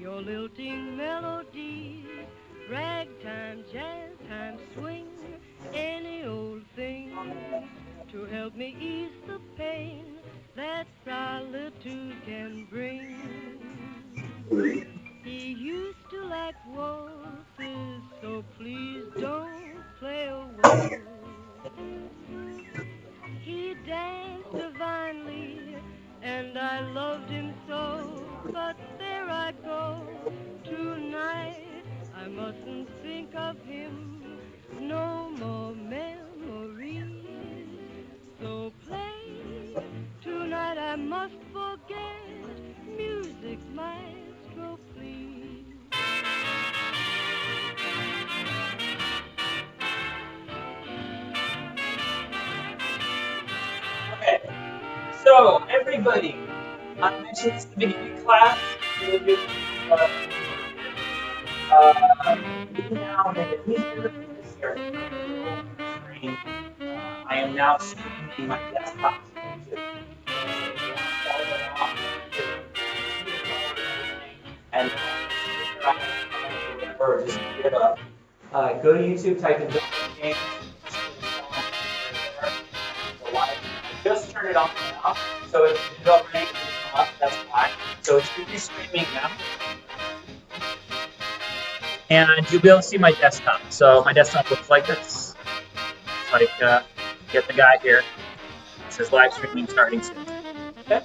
your lilting melody, ragtime, jazz time, swing, any old thing to help me ease the pain that solitude can bring. He used to like waltzes, so please don't play a waltz. He danced divinely, and I loved him so, but there I go. Tonight I mustn't think of him, no more memories. So play, tonight I must forget, music maestro, please. Okay, so everybody, I mentioned this at the beginning of class. Really good. Every now and then, at least in the this year, screen, I am now streaming my desktop to and or just give up. Go to YouTube, type in games. Just turn it on and off. So if you don't already come up, that's fine. So it's really streaming now. And you'll be able to see my desktop. So my desktop looks like this. Like, get the guy here. It says live streaming starting soon. Okay.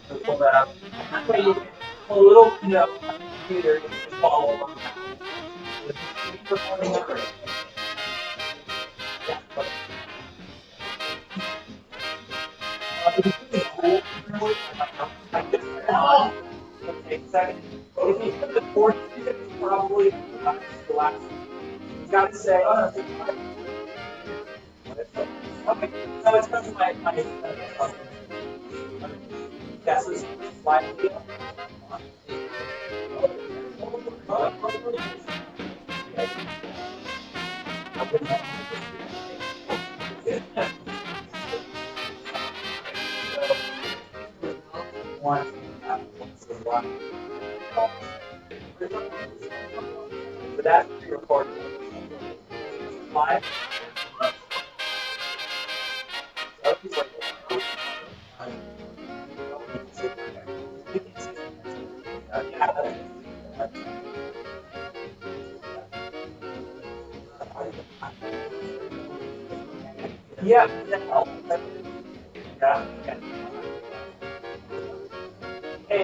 So pull that up. That way you can pull a little window on the computer and just follow along. Recording already. Yeah. Take a second. If you put the fourth, it's probably the last. You gotta say, oh no, okay. So it's because of my yeah, so it's slide video. One. So that's pre-recorded. Live. Yeah. Yeah. Hey.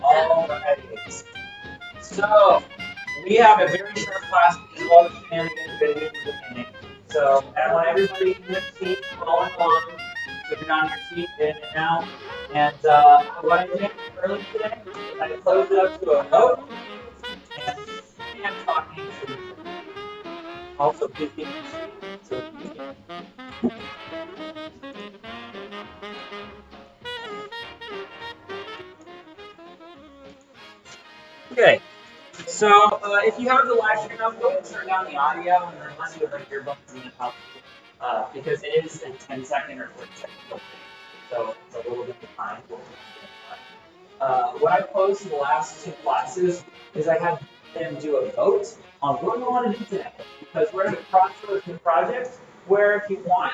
All right. So we have a very short class because of all the shenanigans that we did. So I want everybody in their seat following along. So if you're not in your seat, in and out. And what I did early today, I closed it up to a vote. And I'm talking to also please be in your seat. So okay. So if you have the live stream up, go ahead and turn down the audio and then listen to the earbuds and then help. Because it is a 10-second or 40-second delay. So it's a little bit behind. What I posed in the last two classes is I had them do a vote on what we want to do today. Because we're at a crossroads in the project where if you want,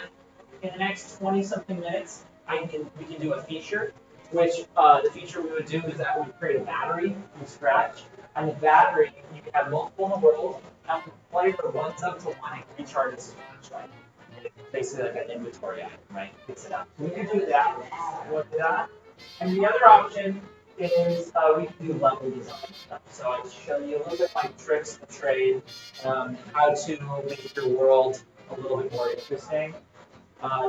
in the next 20-something minutes, we can do a feature, which the feature we would do is that we would create a battery from scratch. And the battery, you can have multiple in the world, and the player runs up to one and recharges his flashlight. Basically like an inventory item, right? Picks it up. We can do that. We'll do that. And the other option is we can do level design stuff. So I show you a little bit my tricks of the trade, how to make your world a little bit more interesting.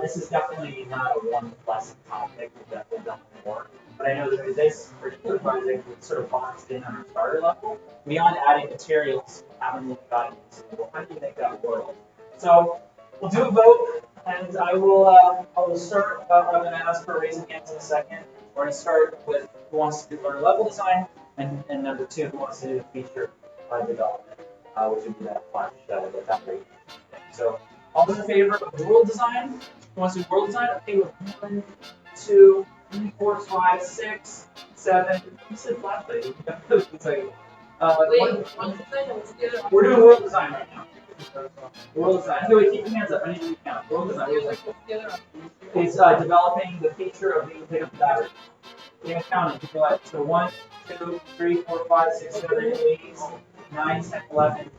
This is definitely not a one lesson topic. We've definitely done more. But I know that this particular project was sort of boxed in on our starter level. Beyond adding materials, we haven't really gotten into, well, how do you make that world? So we'll do a vote, and I will start. I'm going to ask for raising hands in a second. We're going to start with who wants to do learn level design, and number 2, who wants to do the feature development, which would be that flash, the boundary. So all those in favor of world design? Who wants to do world design? Okay, with 1, 2, 3, 4, 5, 6, 7. You said flashlight. We're doing world design right now. World design. Okay, wait, keep your hands up. I need you to count. World design. It's developing the feature of being pick up battery. You're counting. Go ahead. So 1, 2, 3, 4, 5, 6, 7, 8, 9, 10, 11,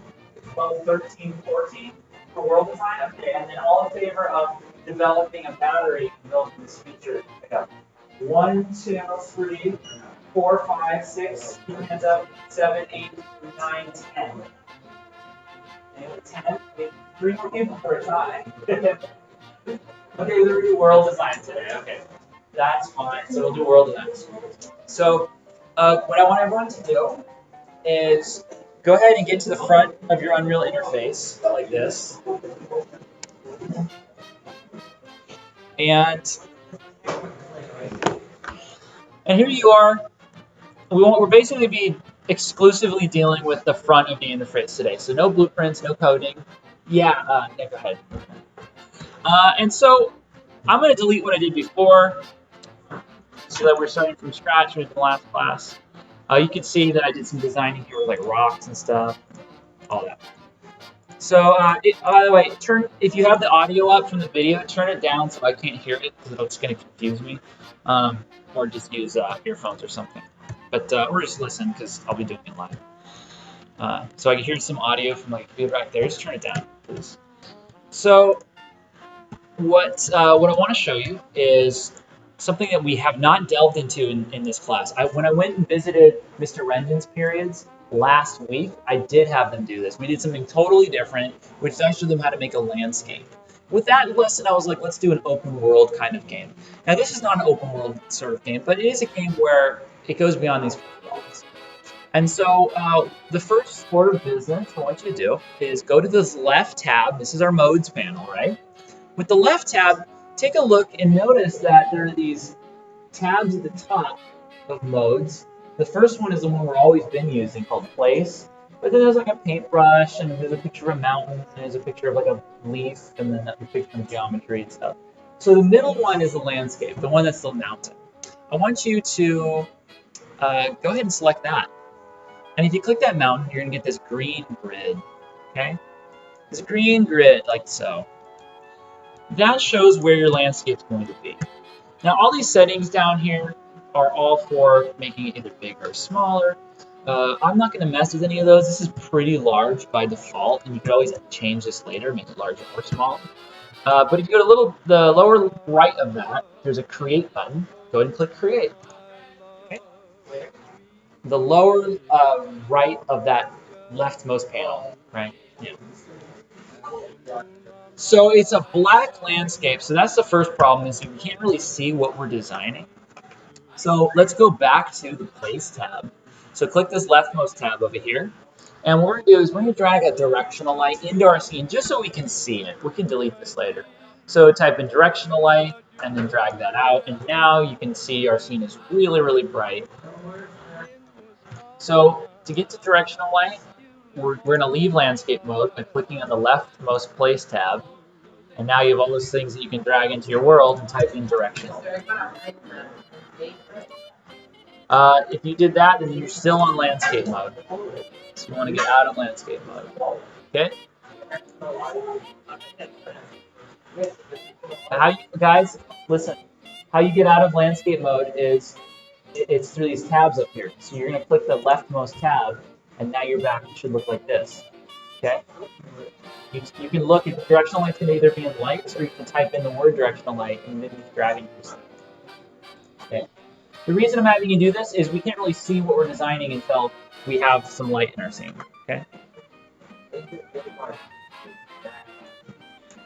12, 13, 14 for world design. Okay, and then all in favor of developing a battery and developing this feature. Pick up. 1, 2, 3, 4, 5, 6. Keep your hands up. 7, 8, 9, 10. And 10. 3 more people for a tie. Okay, we're going to do world design today. Okay, that's fine. So we'll do world design. So what I want everyone to do is go ahead and get to the front of your Unreal interface like this. And here you are. We're basically be exclusively dealing with the front of the interface today. So no blueprints, no coding. Yeah, go ahead. And so I'm going to delete what I did before so that we're starting from scratch with the last class. You can see that I did some designing here with like rocks and stuff, all that. So, by the way, if you have the audio up from the video, turn it down so I can't hear it because it's going to confuse me. Or just use earphones or something. But or just listen because I'll be doing it live. So I can hear some audio from like computer back there. Just turn it down, please. So what I want to show you is something that we have not delved into in this class. When I went and visited Mr. Rengen's periods last week, I did have them do this. We did something totally different, which I showed them how to make a landscape. With that lesson, I was like, let's do an open world kind of game. Now, this is not an open world sort of game, but it is a game where it goes beyond these walls. And so the first order of business I want you to do is go to this left tab. This is our modes panel, right? With the left tab, take a look and notice that there are these tabs at the top of modes. The first one is the one we've always been using called place. But then there's like a paintbrush, and there's a picture of a mountain, and there's a picture of like a leaf, and then a picture of geometry and stuff. So the middle one is the landscape, the one that's the mountain. I want you to go ahead and select that. And if you click that mountain, you're going to get this green grid, okay? This green grid, like so. That shows where your landscape's going to be. Now, all these settings down here are all for making it either bigger or smaller. I'm not going to mess with any of those. This is pretty large by default, and you can always change this later, make it larger or smaller. But if you go to the lower right of that, there's a Create button. Go ahead and click Create. Okay. The lower right of that leftmost panel, right? Yeah. So it's a black landscape. So that's the first problem, is that we can't really see what we're designing. So let's go back to the Place tab. So click this leftmost tab over here. And what we're going to do is we're going to drag a directional light into our scene just so we can see it. We can delete this later. So type in directional light and then drag that out. And now you can see our scene is really, really bright. So to get to directional light, we're going to leave landscape mode by clicking on the leftmost Place tab. And now you have all those things that you can drag into your world and type in directional. If you did that, then you're still on landscape mode. So you want to get out of landscape mode. Okay? Guys, listen. How you get out of landscape mode is it's through these tabs up here. So you're going to click the leftmost tab, and now your back should look like this. Okay? You can look at directional light can either be in lights, or you can type in the word directional light and then just drag it yourself. Okay. The reason I'm having you do this is we can't really see what we're designing until we have some light in our scene, okay?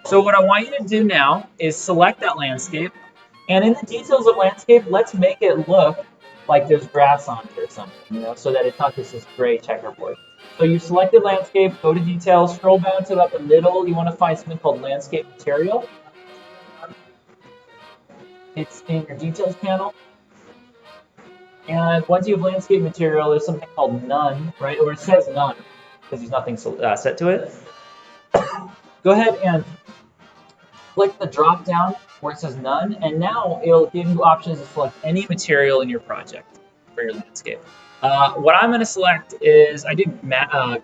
So what I want you to do now is select that landscape, and in the details of landscape, let's make it look like there's grass on it or something, you know, so that it's not just this gray checkerboard. So you've selected landscape, go to details, scroll down to about the middle. You want to find something called landscape material. It's in your details panel. And once you have landscape material, there's something called none, right? Or it says none, because there's nothing set to it. Go ahead and click the drop down where it says none, and now it'll give you options to select any material in your project for your landscape. What I'm going to select is, I did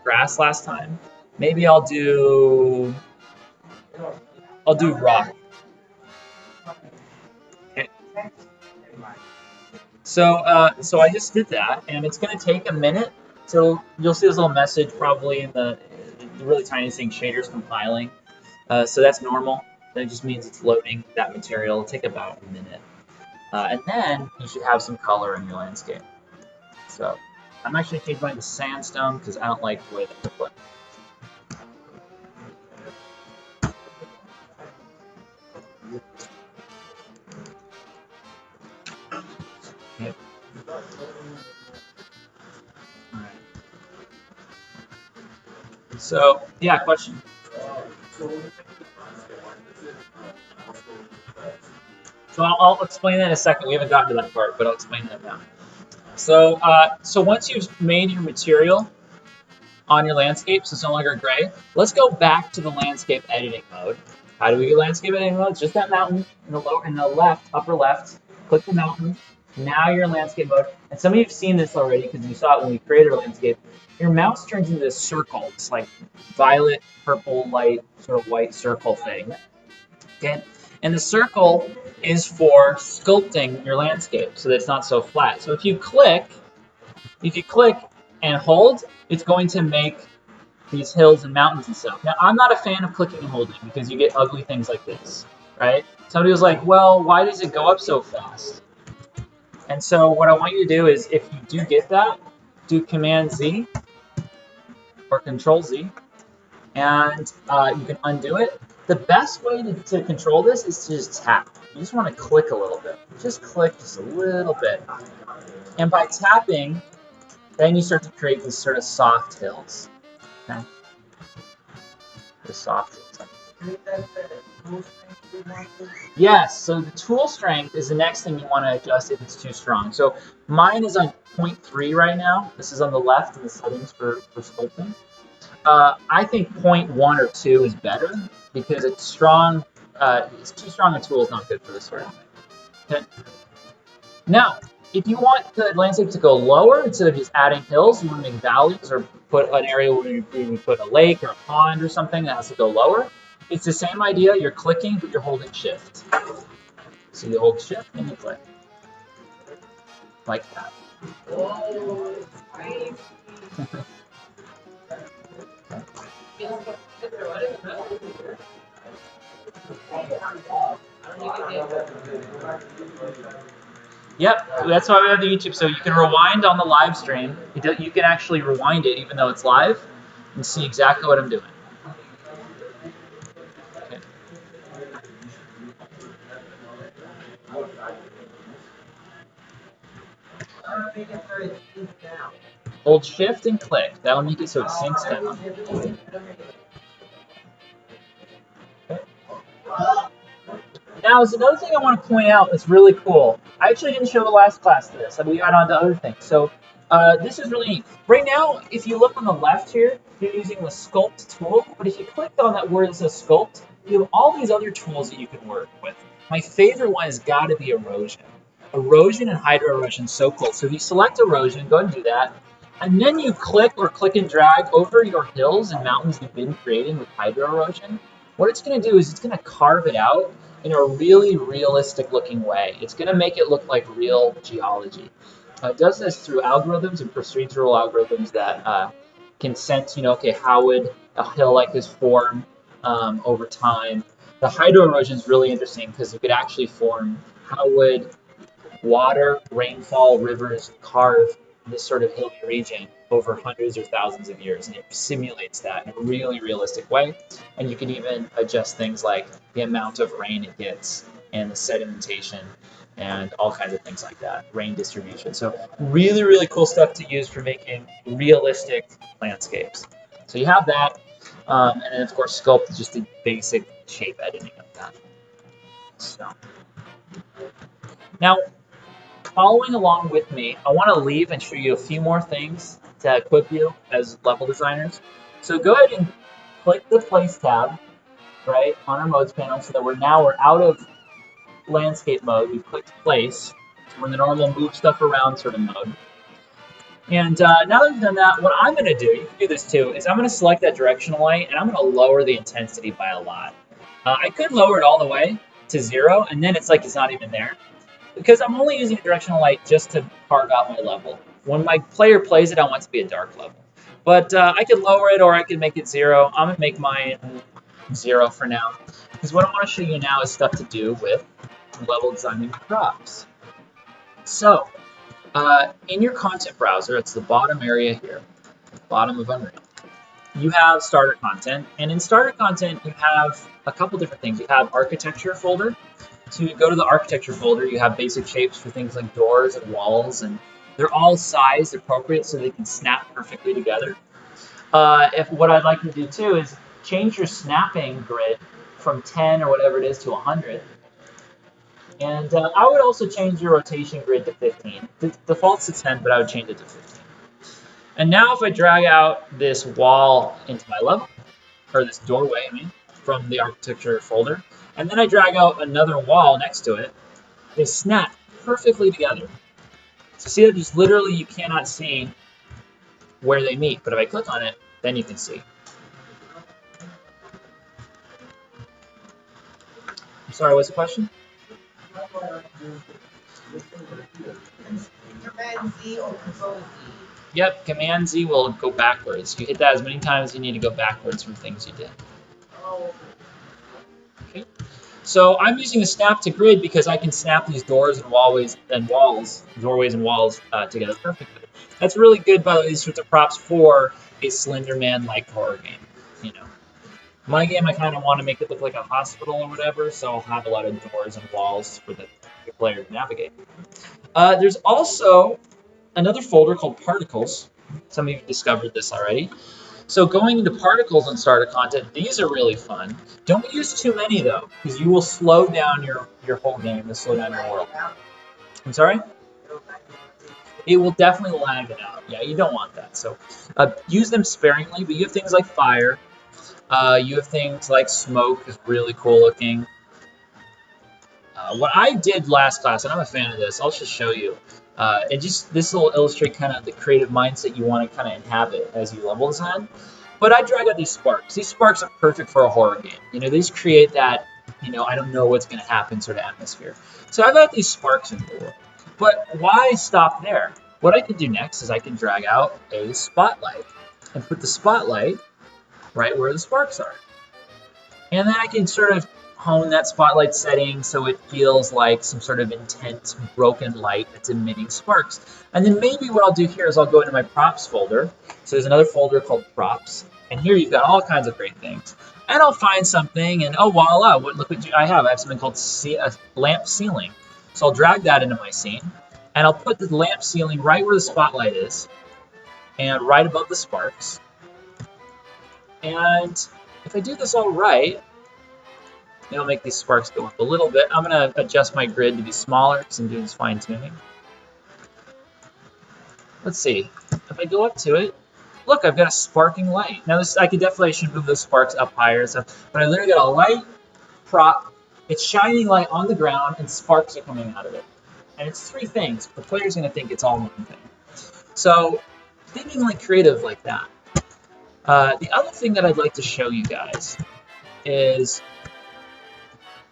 grass last time. Maybe I'll do rock. Okay. So I just did that, and it's going to take a minute. So you'll see this little message probably in the really tiny thing, shaders compiling. So that's normal. That just means it's loading that material. It'll take about a minute. And then you should have some color in your landscape. So I'm actually changing mine to sandstone because I don't like the way that looks. Yep. All right. So yeah, question. So I'll explain that in a second. We haven't gotten to that part, but I'll explain that now. So once you've made your material on your landscape, so it's no longer gray, let's go back to the landscape editing mode. How do we get landscape editing mode? It's just that mountain in the left, upper left. Click the mountain. Now you're in landscape mode. And some of you have seen this already because you saw it when we created our landscape. Your mouse turns into this circle. It's like violet, purple, light, sort of white circle thing. Okay? And the circle is for sculpting your landscape so that it's not so flat. So if you click and hold, it's going to make these hills and mountains and stuff. Now, I'm not a fan of clicking and holding because you get ugly things like this, right? Somebody was like, well, why does it go up so fast? And so what I want you to do is, if you do get that, do Command Z or Control Z, and you can undo it. The best way to control this is to just tap. You just want to click a little bit. Just click just a little bit. And by tapping, then you start to create these sort of soft hills. Okay? The soft hills. Yes, so the tool strength is the next thing you want to adjust if it's too strong. So mine is on 0.3 right now. This is on the left in the settings for sculpting. I think 0.1 or 2 is better because it's strong. It's too strong a tool is not good for this sort of thing. Okay. Now, if you want the landscape to go lower instead of just adding hills, you want to make valleys or put an area where you put a lake or a pond or something that has to go lower. It's the same idea. You're clicking, but you're holding Shift. So you hold Shift and you click. Like that. Yep, that's why we have the YouTube. So you can rewind on the live stream. You can actually rewind it even though it's live and see exactly what I'm doing. Okay. Hold Shift and click. That'll make it so it sinks down. Okay. Now, there's another thing I want to point out that's really cool. I actually didn't show the last class this. We got on to other things. So this is really neat. Right now, if you look on the left here, you're using the Sculpt tool. But if you click on that word that says Sculpt, you have all these other tools that you can work with. My favorite one has got to be Erosion. Erosion and Hydro Erosion is so cool. So if you select Erosion, go ahead and do that. And then you click and drag over your hills and mountains you've been creating with Hydro Erosion. What it's going to do is it's going to carve it out in a really realistic looking way. It's going to make it look like real geology. It does this through algorithms and procedural algorithms that can sense, okay, how would a hill like this form over time. The hydro erosion is really interesting because you could actually form how would water, rainfall, rivers carve this sort of hilly region over hundreds or thousands of years, and it simulates that in a really realistic way. And you can even adjust things like the amount of rain it gets and the sedimentation and all kinds of things like that, rain distribution. So really, really cool stuff to use for making realistic landscapes. So you have that, and then of course sculpt is just the basic shape editing of that. So now, following along with me, I want to leave and show you a few more things to equip you as level designers. So go ahead and click the Place tab, right, on our Modes panel, so that we're out of landscape mode. We've clicked Place. So we're in the normal move stuff around sort of mode. And now that we've done that, what I'm going to do, you can do this too, is I'm going to select that directional light, and I'm going to lower the intensity by a lot. I could lower it all the way to 0, and then it's like it's not even there. Because I'm only using a directional light just to carve out my level. When my player plays it, I want it to be a dark level. But I could lower it, or I could make it 0. I'm going to make mine 0 for now. Because what I want to show you now is stuff to do with level designing props. So, in your content browser, it's the bottom area here, bottom of Unreal. You have starter content, and in starter content, you have a couple different things. You have architecture folder. To go to the architecture folder, you have basic shapes for things like doors and walls, and they're all sized appropriate so they can snap perfectly together. What I'd like you to do too is change your snapping grid from 10 or whatever it is to 100. And I would also change your rotation grid to 15. The default's to 10, but I would change it to 15. And now if I drag out this wall into my level, or this doorway, I mean, from the architecture folder, and then I drag out another wall next to it, they snap perfectly together. So see that just literally you cannot see where they meet, but if I click on it, then you can see. I'm sorry, what's the question? Command Z or Control Z? Yep, Command Z will go backwards. You hit that as many times as you need to go backwards from things you did. Okay. So I'm using the snap to grid because I can snap these doors and doorways and walls together perfectly. That's really good, by the way, these sorts of props for a Slenderman-like horror game. You know, my game, I kind of want to make it look like a hospital or whatever, so I'll have a lot of doors and walls for the player to navigate. There's also another folder called Particles. Some of you have discovered this already. So going into particles and starter content, these are really fun. Don't use too many though, because you will slow down your whole game, and slow down your world. I'm sorry? It will definitely lag it out. Yeah, you don't want that. So use them sparingly, but you have things like fire. You have things like smoke is really cool looking. What I did last class, and I'm a fan of this, I'll just show you. This will illustrate kind of the creative mindset you want to kind of inhabit as you level design. But I drag out these sparks. These sparks are perfect for a horror game. You know, these create that, you know, I don't know what's going to happen sort of atmosphere. So I've got these sparks in the world. But why stop there? What I can do next is I can drag out a spotlight and put the spotlight right where the sparks are. And then I can sort of hone that spotlight setting so it feels like some sort of intense broken light that's emitting sparks. And then maybe what I'll do here is I'll go into my props folder. So there's another folder called props, and here you've got all kinds of great things. And I'll find something, and oh voila, look what I have. I have something called a lamp ceiling. So I'll drag that into my scene, and I'll put the lamp ceiling right where the spotlight is, and right above the sparks. And if I do this all right, it'll make these sparks go up a little bit. I'm going to adjust my grid to be smaller because I'm doing this fine tuning. Let's see. If I go up to it, look, I've got a sparking light. Now I should move those sparks up higher. So, but I literally got a light prop. It's shining light on the ground and sparks are coming out of it. And it's three things. The player's going to think it's all one thing. So thinking like creative like that. The other thing that I'd like to show you guys is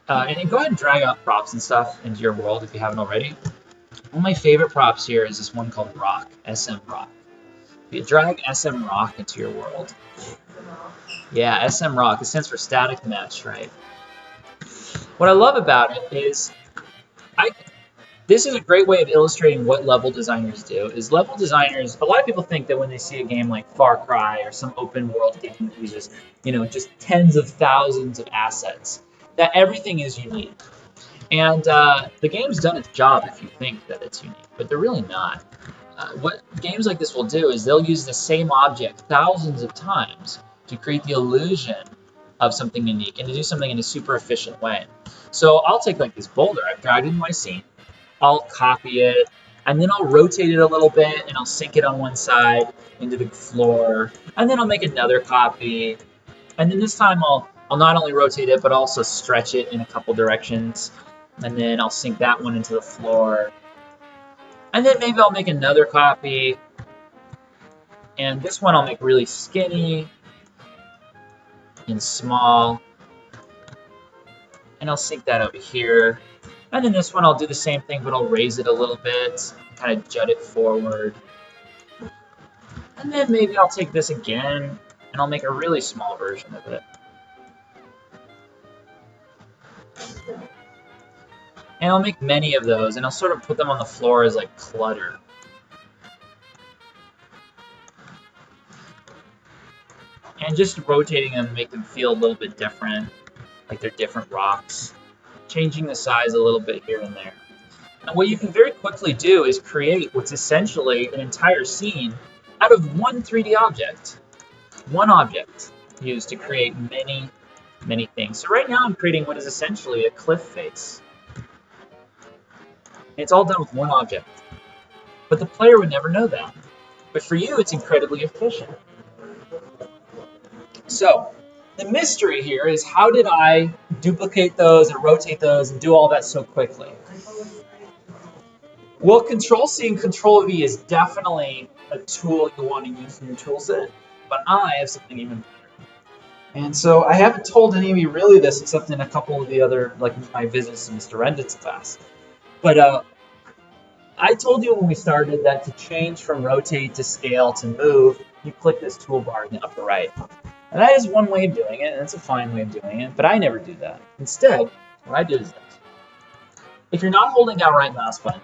and go ahead and drag out props and stuff into your world if you haven't already. One of my favorite props here is this one called Rock, SM Rock. If you drag SM Rock into your world. Yeah, SM Rock, it stands for static mesh, right? What I love about it is this is a great way of illustrating what level designers do. Is level designers, a lot of people think that when they see a game like Far Cry or some open world game that uses, just tens of thousands of assets, that everything is unique. And the game's done its job if you think that it's unique, but they're really not. What games like this will do is they'll use the same object thousands of times to create the illusion of something unique and to do something in a super efficient way. So I'll take like this boulder, I've dragged it in my scene, I'll copy it, and then I'll rotate it a little bit, and I'll sink it on one side into the floor, and then I'll make another copy, and then this time I'll not only rotate it, but also stretch it in a couple directions, and then I'll sink that one into the floor, and then maybe I'll make another copy, and this one I'll make really skinny and small, and I'll sink that over here. And then this one I'll do the same thing, but I'll raise it a little bit, kind of jut it forward. And then maybe I'll take this again, and I'll make a really small version of it. And I'll make many of those, and I'll sort of put them on the floor as like clutter. And just rotating them make them feel a little bit different, like they're different rocks. Changing the size a little bit here and there. And what you can very quickly do is create what's essentially an entire scene out of one 3D object. One object used to create many, many things. So right now I'm creating what is essentially a cliff face. And it's all done with one object. But the player would never know that. But for you, it's incredibly efficient. So, the mystery here is how did I duplicate those and rotate those and do all that so quickly? Well, Control-C and Control-V is definitely a tool you want to use in your toolset, but I have something even better. And so I haven't told any of you really this except in a couple of the other, like my visits to Mr. Rendit's class. But I told you when we started that to change from rotate to scale to move, you click this toolbar in the upper right. And that is one way of doing it, and it's a fine way of doing it, but I never do that. Instead, what I do is this. If you're not holding down right mouse button,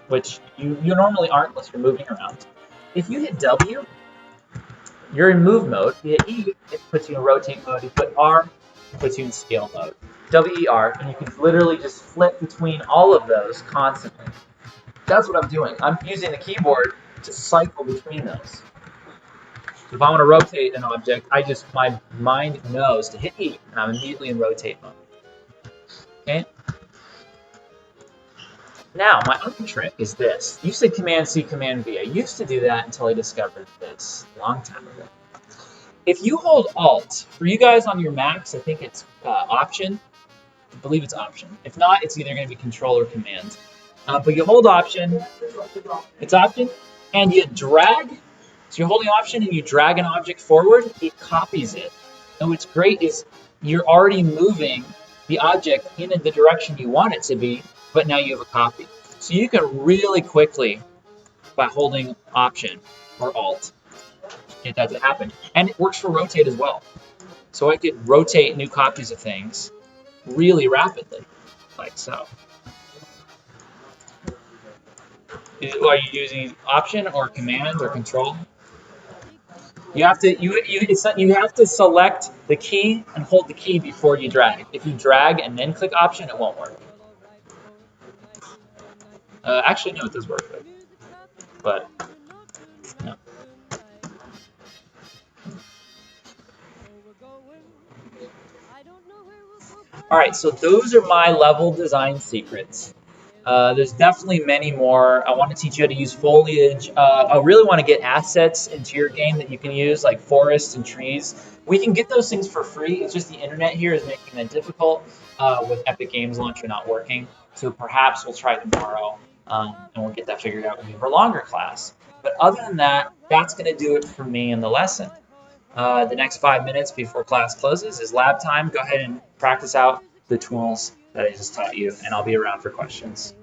which you normally aren't unless you're moving around, if you hit W, you're in move mode. You hit E, it puts you in rotate mode. You put R, it puts you in scale mode. W-E-R, and you can literally just flip between all of those constantly. That's what I'm doing. I'm using the keyboard to cycle between those. So if I want to rotate an object, my mind knows to hit E, and I'm immediately in rotate mode. Okay? Now, my other trick is this. You said Command-C, Command-V. I used to do that until I discovered this a long time ago. If you hold Alt, for you guys on your Macs, I think it's Option. I believe it's Option. If not, it's either going to be Control or Command. But you hold Option. It's Option. And you drag. So you're holding Option and you drag an object forward, it copies it. And what's great is you're already moving the object in the direction you want it to be, but now you have a copy. So you can really quickly, by holding Option or Alt, get that to happen. And it works for rotate as well. So I could rotate new copies of things really rapidly, like so. Are you using Option or Command or Control? You have to select the key and hold the key before you drag. If you drag and then click Option, it won't work. Actually, no, it does work, but no. All right, so those are my level design secrets. There's definitely many more. I want to teach you how to use foliage. I really want to get assets into your game that you can use, like forests and trees. We can get those things for free. It's just the internet here is making that difficult with Epic Games Launcher not working. So perhaps we'll try tomorrow, and we'll get that figured out when we have our longer class. But other than that, that's going to do it for me in the lesson. The next 5 minutes before class closes is lab time. Go ahead and practice out the tools that I just taught you, and I'll be around for questions.